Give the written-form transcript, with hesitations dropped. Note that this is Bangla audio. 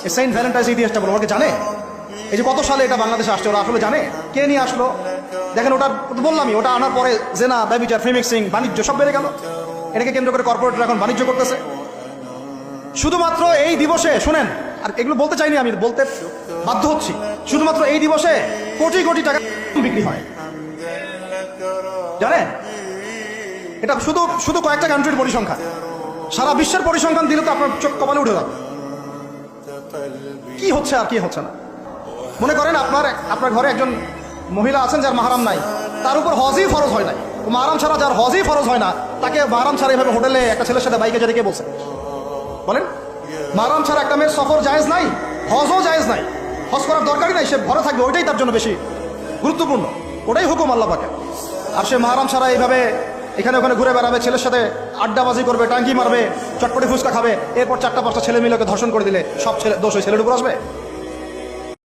এই সেন্ট ভ্যালেন্টাইন্স ইতিহাসটা বলো, ওরা জানে এই যে কত সালে এটা বাংলাদেশে আসছে, ওরা আসলে জানে কে নিয়ে আসলো? দেখেন ওটা বললামই, ওটা আনার পরে জেনা, ব্যভিচার, ফ্রিমিক্সিং, বাণিজ্য সব বেড়ে গেল। এটাকে কেন্দ্র করে কর্পোরেটরা এখন বাণিজ্য করতেছে। শুধুমাত্র এই দিবসে শুনেন, আর এগুলো বলতে চাইনি, আমি বলতে বাধ্য হচ্ছি, শুধুমাত্র এই দিবসে কোটি কোটি টাকা বিক্রি হয়, জানেন? এটা শুধু শুধু কয়েকটা কান্ট্রির পরিসংখ্যান, সারা বিশ্বের পরিসংখ্যান দিলে তো আপনার চোখ কপালে উঠে যাবে। কি হচ্ছে আর কি হচ্ছে না। মনে করেন আপনার ঘরে একজন মহিলা আছেন যার মাহরাম নাই, তার উপর হজই ফরজ হয় নাই। মাহরাম ছাড়া যার হজই ফরজ হয় না, তাকে মাহরাম ছাড়া এইভাবে হোটেলে একটা ছেলের সাথে বাইকে যেতে কে বলছে? বলেন, মাহরাম ছাড়া একটা মেয়ের সফর জায়েজ নাই, হজও জায়েজ নাই, হজ করার দরকারই নাই, সে ঘরে থাকবে, ওইটাই তার জন্য বেশি গুরুত্বপূর্ণ, ওটাই হুকুম আল্লাহ পাকের। আর সে মাহরাম ছাড়া এইভাবে এখানে ওখানে ঘুরে বেড়াবে, ছেলের সাথে আড্ডাবাজি করবে, টাঙ্কি মারবে, চটপটি ফুচকা খাবে, এরপর 4টা 5টা ছেলে মিলে ওকে ধর্ষণ করে দিলে সব ছেলে দোষ ওই ছেলের উপর আসবে?